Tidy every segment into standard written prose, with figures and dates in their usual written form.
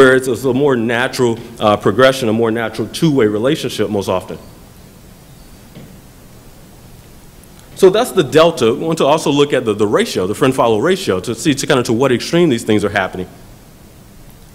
where it's a more natural progression, a more natural two-way relationship most often. So that's the delta. We want to also look at the ratio, the friend-follow ratio, to see kind of to what extreme these things are happening.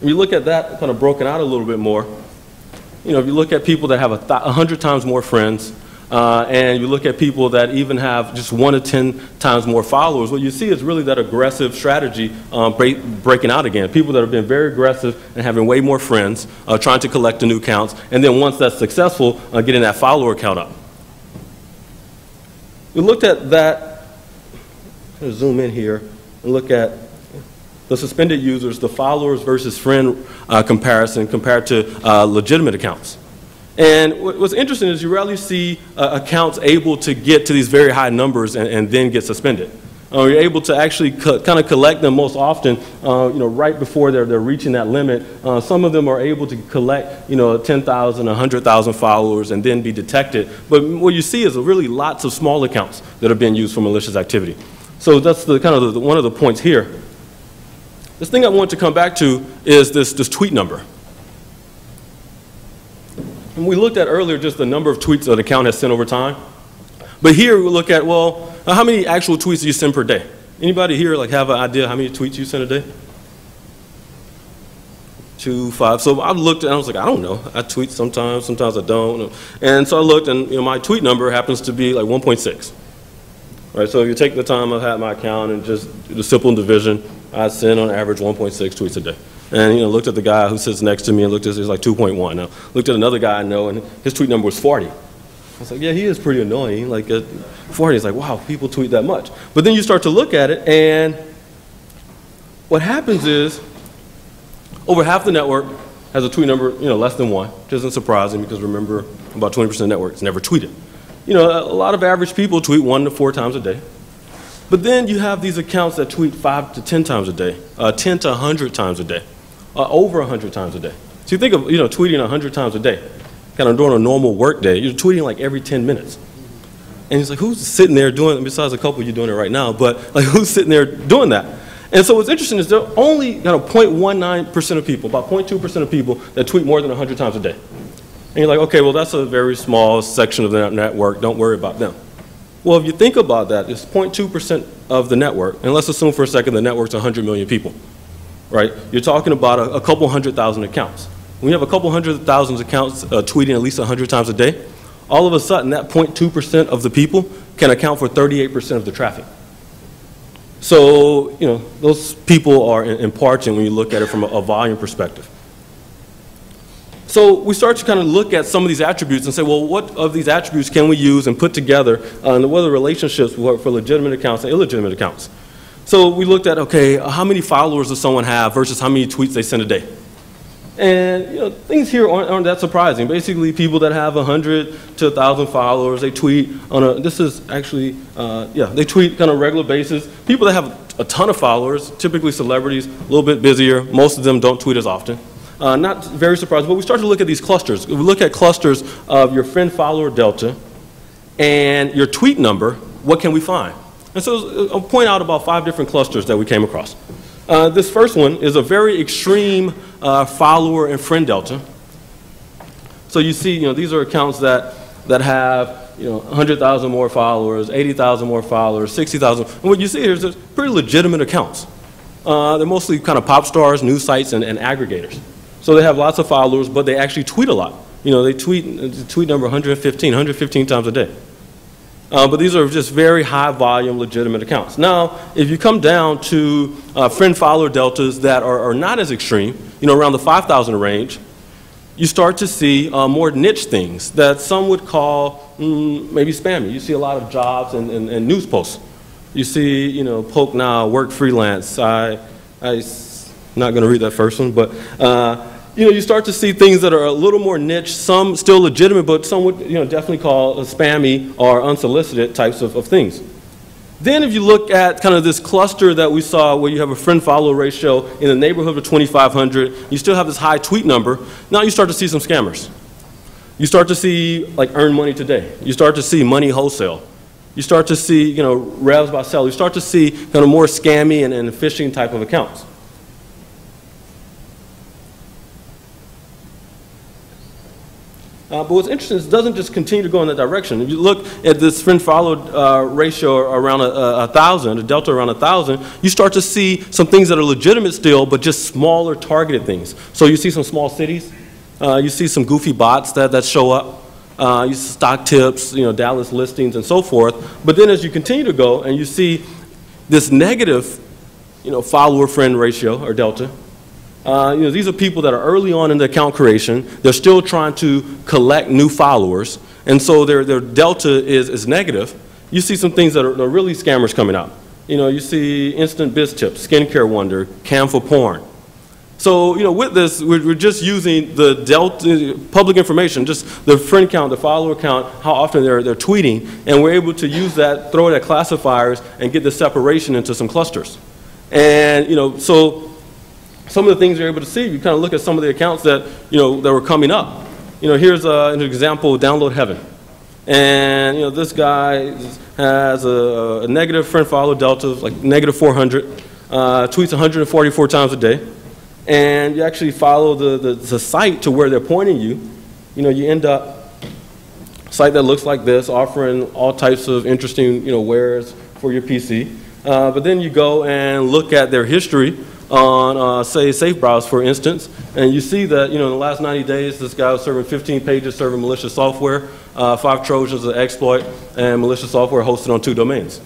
When you look at that kind of broken out a little bit more, you know, if you look at people that have 100 times more friends, and you look at people that even have just 1 to 10 times more followers, what you see is really that aggressive strategy breaking out again. People that have been very aggressive and having way more friends, trying to collect the new accounts, and then once that's successful, getting that follower count up. We looked at that, I'm going to zoom in here and look at the suspended users, the followers versus friend comparison compared to legitimate accounts. And what's interesting is you rarely see accounts able to get to these very high numbers and then get suspended. You're able to actually kind of collect them most often, you know, right before they're reaching that limit. Some of them are able to collect, you know, 10,000, 100,000 followers and then be detected. But what you see is really lots of small accounts that are being used for malicious activity. So that's the kind of one of the points here. This thing I want to come back to is this tweet number. And we looked at earlier just the number of tweets an account has sent over time. But here we look at, well, how many actual tweets do you send per day? Anybody here like have an idea how many tweets you send a day? 2, 5. So I looked and I was like, I don't know. I tweet sometimes I don't. And so I looked and, you know, my tweet number happens to be like 1.6. Right, so if you take the time I've had my account and just do the simple division, I send on average 1.6 tweets a day. And, you know, looked at the guy who sits next to me and looked at it was like 2.1. Now, looked at another guy I know and his tweet number was 40. I was like, yeah, he is pretty annoying. Like at 40, it's like, wow, people tweet that much. But then you start to look at it, and what happens is over half the network has a tweet number, you know, less than 1, which isn't surprising because remember, about 20% of networks never tweeted. You know, a lot of average people tweet 1 to 4 times a day. But then you have these accounts that tweet 5 to 10 times a day, 10 to 100 times a day, over 100 times a day. So you think of, you know, tweeting 100 times a day. Kind of during a normal work day, you're tweeting like every 10 minutes. And it's like, who's sitting there doing it, besides a couple of you doing it right now, but like who's sitting there doing that? And so what's interesting is there are only 0.19% of people, about 0.2% of people that tweet more than 100 times a day. And you're like, okay, well that's a very small section of the network, don't worry about them. Well, if you think about that, it's 0.2% of the network, and let's assume for a second the network's 100 million people, right? You're talking about a couple 100,000 accounts. When you have a couple 100,000 accounts tweeting at least 100 times a day, all of a sudden that 0.2% of the people can account for 38% of the traffic. So, you know, those people are imparting when you look at it from a volume perspective. So we start to kind of look at some of these attributes and say, well, what of these attributes can we use and put together, and what are the relationships for legitimate accounts and illegitimate accounts? So we looked at, okay, how many followers does someone have versus how many tweets they send a day? And, you know, things here aren't that surprising. Basically, people that have 100 to 1,000 followers, they tweet on a, this is actually, they tweet kind of regular basis. People that have a ton of followers, typically celebrities, a little bit busier. Most of them don't tweet as often. Not very surprising, but we start to look at these clusters. We look at clusters of your friend-follower delta and your tweet number. What can we find? And so I'll point out about 5 different clusters that we came across. This first one is a very extreme follower and friend delta. So you see, you know, these are accounts that have, you know, 100,000 more followers, 80,000 more followers, 60,000. And what you see here is pretty legitimate accounts. They're mostly kind of pop stars, news sites, and aggregators. So they have lots of followers, but they actually tweet a lot. You know, they tweet number 115 times a day. But these are just very high volume, legitimate accounts. Now, if you come down to friend-follower deltas that are not as extreme, you know, around the 5,000 range, you start to see more niche things that some would call maybe spammy. You see a lot of jobs and news posts. You see, you know, poke now, work freelance. I'm not going to read that first one, but you know, you start to see things that are a little more niche, some still legitimate, but some would, you know, definitely call spammy or unsolicited types of things. Then if you look at kind of this cluster that we saw where you have a friend-follower ratio in the neighborhood of 2,500, you still have this high tweet number, now you start to see some scammers. You start to see like earn money today. You start to see money wholesale. You start to see, you know, revs by sell. You start to see kind of more scammy and phishing type of accounts. But what's interesting is it doesn't just continue to go in that direction. If you look at this friend-followed ratio around 1,000, a delta around 1,000, you start to see some things that are legitimate still, but just smaller targeted things. So you see some small cities, you see some goofy bots that show up, you see stock tips, Dallas listings and so forth. But then as you continue to go and you see this negative, follower-friend ratio or delta, these are people that are early on in the account creation. They're still trying to collect new followers, and so their delta is negative. You see some things that are really scammers coming out. You see instant biz tips, skincare wonder, cam for porn. So, with this, we're just using the delta, public information, just the friend count, the follower count, how often they're tweeting, and we're able to use that, throw it at classifiers, and get the separation into some clusters. And, so some of the things you're able to see, you kind of look at some of the accounts that, that were coming up. Here's an example, Download Heaven. And, this guy has a negative friend-follow delta, like negative 400, tweets 144 times a day. And you actually follow the site to where they're pointing you. You end up a site that looks like this, offering all types of interesting, wares for your PC. But then you go and look at their history on, say, SafeBrowse, for instance, and you see that, in the last 90 days, this guy was serving 15 pages, serving malicious software, 5 Trojans of exploit, and malicious software hosted on 2 domains.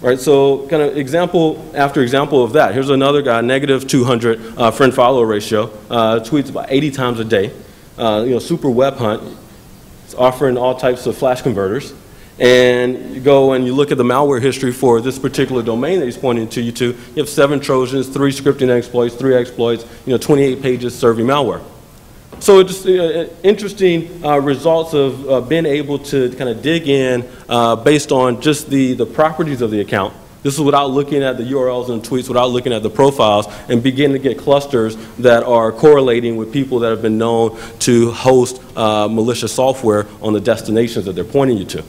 Right, so kind of example after example of that. Here's another guy, negative 200 friend-follower ratio, tweets about 80 times a day, super web hunt. It's offering all types of flash converters. And you go and you look at the malware history for this particular domain that he's pointing to you to. You have 7 Trojans, 3 scripting exploits, 3 exploits, 28 pages serving malware. So just interesting results of being able to kind of dig in based on just the properties of the account. This is without looking at the URLs and tweets, without looking at the profiles, and begin to get clusters that are correlating with people that have been known to host malicious software on the destinations that they're pointing you to.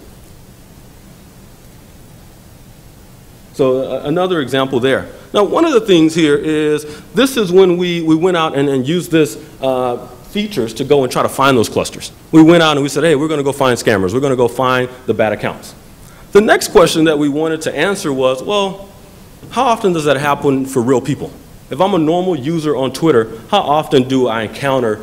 So another example there. Now, one of the things here is this is when we went out and used this features to go and try to find those clusters. We went out and we said, hey, we're going to go find scammers. We're going to go find the bad accounts. The next question that we wanted to answer was, well, how often does that happen for real people? If I'm a normal user on Twitter, how often do I encounter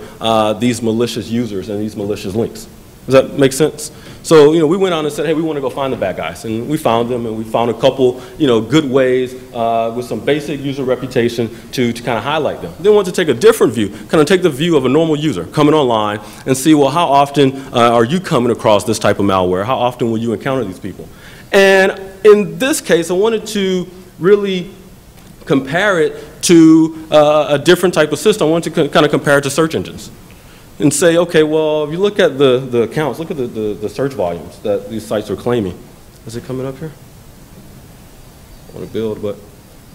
these malicious users and these malicious links? Does that make sense? So, we went out and said, hey, we want to go find the bad guys. And we found them, and we found a couple, good ways with some basic user reputation to kind of highlight them. Then we want to take a different view, kind of take the view of a normal user coming online and see, well, how often are you coming across this type of malware? How often will you encounter these people? And in this case, I wanted to really compare it to a different type of system. I wanted to kind of compare it to search engines. And say, okay, well, if you look at the accounts, look at the search volumes that these sites are claiming. Is it coming up here? I want to build, but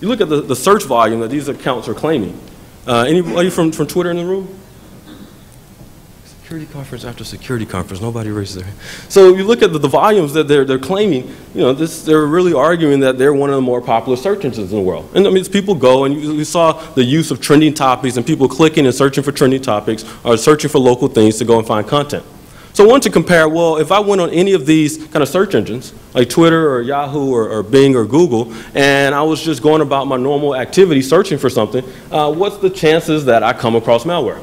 you look at the search volume that these accounts are claiming. Anybody from Twitter in the room? Security conference after security conference, nobody raises their hand. So you look at the volumes that they're claiming, they're really arguing that they're one of the more popular search engines in the world. And I mean, people go, and we saw the use of trending topics and people clicking and searching for trending topics or searching for local things to go and find content. So I wanted to compare, well, if I went on any of these kind of search engines, like Twitter or Yahoo or Bing or Google, and I was just going about my normal activity searching for something, what's the chances that I come across malware?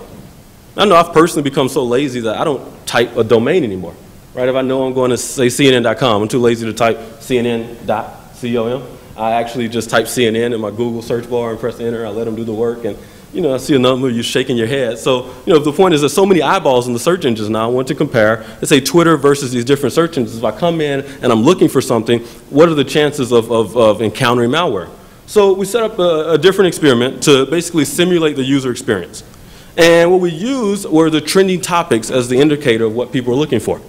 I know I've personally become so lazy that I don't type a domain anymore, right? If I know I'm going to say CNN.com, I'm too lazy to type CNN.com. I actually just type CNN in my Google search bar and press enter. I let them do the work, and I see a number of you shaking your head. So the point is there's so many eyeballs in the search engines now. I want to compare, let's say Twitter versus these different search engines. If I come in and I'm looking for something, what are the chances of encountering malware? So we set up a different experiment to basically simulate the user experience. And what we used were the trending topics as the indicator of what people are looking for.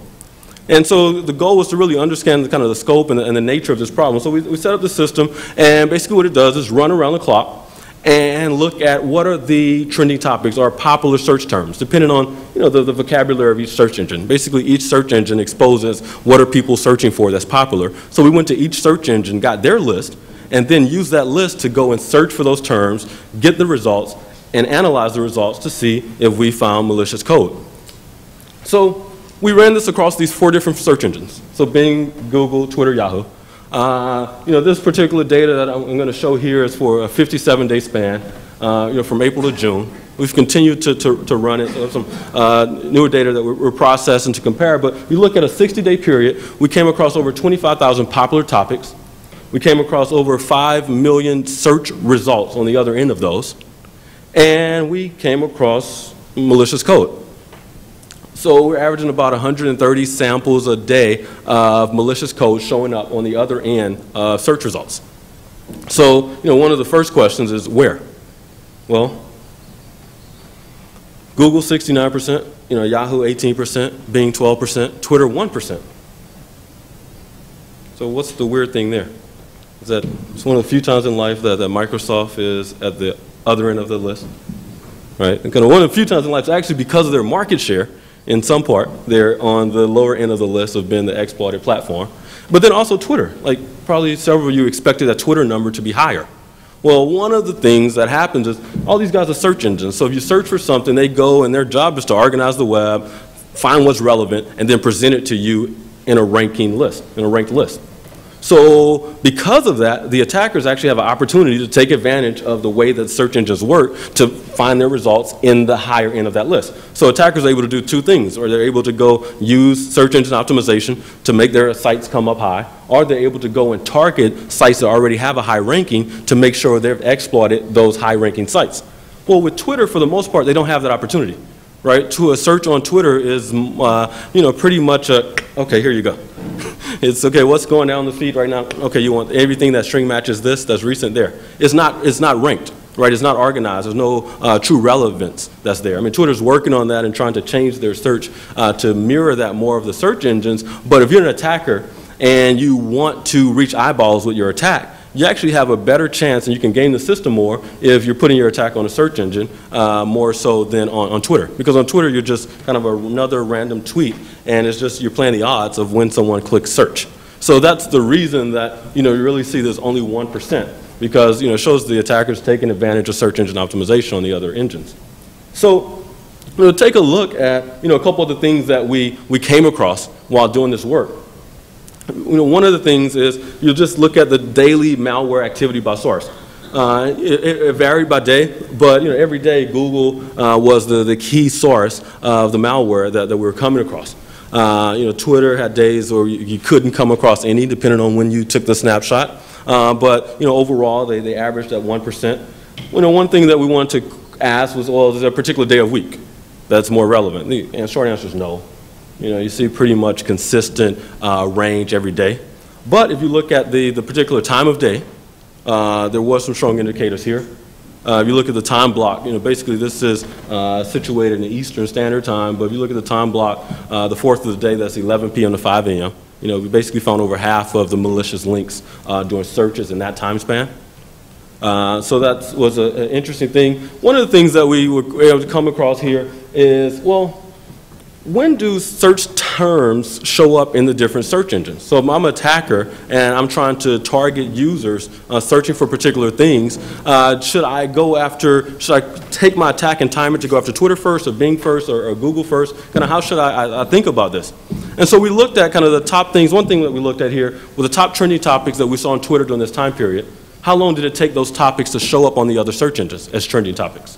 And so the goal was to really understand kind of the scope and the nature of this problem. So we set up the system, and basically what it does is run around the clock and look at what are the trending topics or popular search terms, depending on the vocabulary of each search engine. Basically, each search engine exposes what are people searching for that's popular. So we went to each search engine, got their list, and then used that list to go and search for those terms, get the results, and analyze the results to see if we found malicious code. So we ran this across these 4 different search engines. So Bing, Google, Twitter, Yahoo. This particular data that I'm going to show here is for a 57-day span, from April to June. We've continued to run it. So some newer data that we're processing to compare. But we look at a 60-day period. We came across over 25,000 popular topics. We came across over 5 million search results on the other end of those. And we came across malicious code. So we're averaging about 130 samples a day of malicious code showing up on the other end of search results. So, one of the first questions is where? Well, Google 69%, Yahoo 18%, Bing 12%, Twitter 1%. So what's the weird thing there? Is that it's one of the few times in life that Microsoft is at the other end of the list, right? And kind of one of the few times in life, actually because of their market share, in some part, they're on the lower end of the list of being the exploited platform. But then also Twitter. Like probably several of you expected that Twitter number to be higher. Well, one of the things that happens is all these guys are search engines. So if you search for something, they go and their job is to organize the web, find what's relevant, and then present it to you in a ranking list, in a ranked list. So because of that, the attackers actually have an opportunity to take advantage of the way that search engines work to find their results in the higher end of that list. So attackers are able to do 2 things, or they're able to go use search engine optimization to make their sites come up high, or they're able to go and target sites that already have a high ranking to make sure they've exploited those high ranking sites. Well, with Twitter, for the most part, they don't have that opportunity, right? To a search on Twitter is, pretty much a, okay, here you go. It's okay, what's going down the feed right now? Okay, you want everything that string matches this, that's recent there. It's not ranked, right? It's not organized. There's no true relevance that's there. I mean, Twitter's working on that and trying to change their search to mirror that more of the search engines. But if you're an attacker and you want to reach eyeballs with your attack, you actually have a better chance and you can game the system more if you're putting your attack on a search engine more so than on Twitter. Because on Twitter, you're just kind of another random tweet, and it's just you're playing the odds of when someone clicks search. So that's the reason that you really see this only 1%, because it shows the attackers taking advantage of search engine optimization on the other engines. So take a look at a couple of the things that we came across while doing this work. One of the things is you'll just look at the daily malware activity by source. It varied by day, but every day Google was the key source of the malware that we were coming across. Twitter had days where you couldn't come across any, depending on when you took the snapshot. But overall, they averaged at 1%. One thing that we wanted to ask was, well, is there a particular day of week that's more relevant? The short answer is no. You see pretty much consistent range every day. But if you look at the particular time of day, there was some strong indicators here. If you look at the time block, basically this is situated in the Eastern Standard Time, but if you look at the time block, the 4th of the day, that's 11 p.m. to 5 a.m. We basically found over half of the malicious links doing searches in that time span. So that was an interesting thing. One of the things that we were able to come across here is, well, when do search terms show up in the different search engines? So if I'm an attacker and I'm trying to target users searching for particular things, should I take my attack and time it to go after Twitter first, or Bing first, or Google first? Kind of how should I think about this? And so we looked at kind of the top things. One thing that we looked at here were the top trending topics that we saw on Twitter during this time period. How long did it take those topics to show up on the other search engines as trending topics?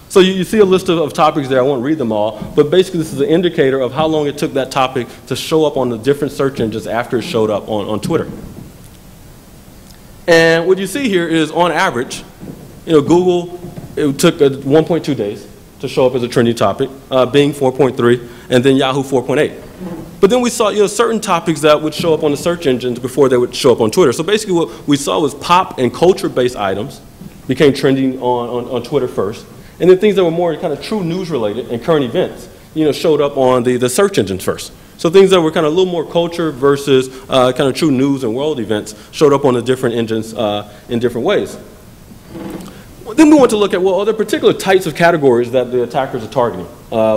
So you see a list of topics there. I won't read them all, but basically this is an indicator of how long it took that topic to show up on the different search engines after it showed up on Twitter. And what you see here is, on average, Google, it took 1.2 days to show up as a trending topic, Bing 4.3, and then Yahoo 4.8. But then we saw certain topics that would show up on the search engines before they would show up on Twitter. So basically what we saw was pop and culture-based items became trending on Twitter first. And then things that were more kind of true news related and current events, showed up on the search engines first. So things that were kind of a little more culture versus kind of true news and world events showed up on the different engines in different ways. Then we want to look at, well, are there particular types of categories that the attackers are targeting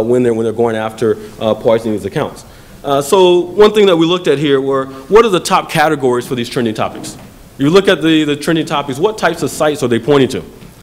when they're going after poisoning these accounts? So one thing that we looked at here were, what are the top categories for these trending topics? You look at the trending topics, what types of sites are they pointing to?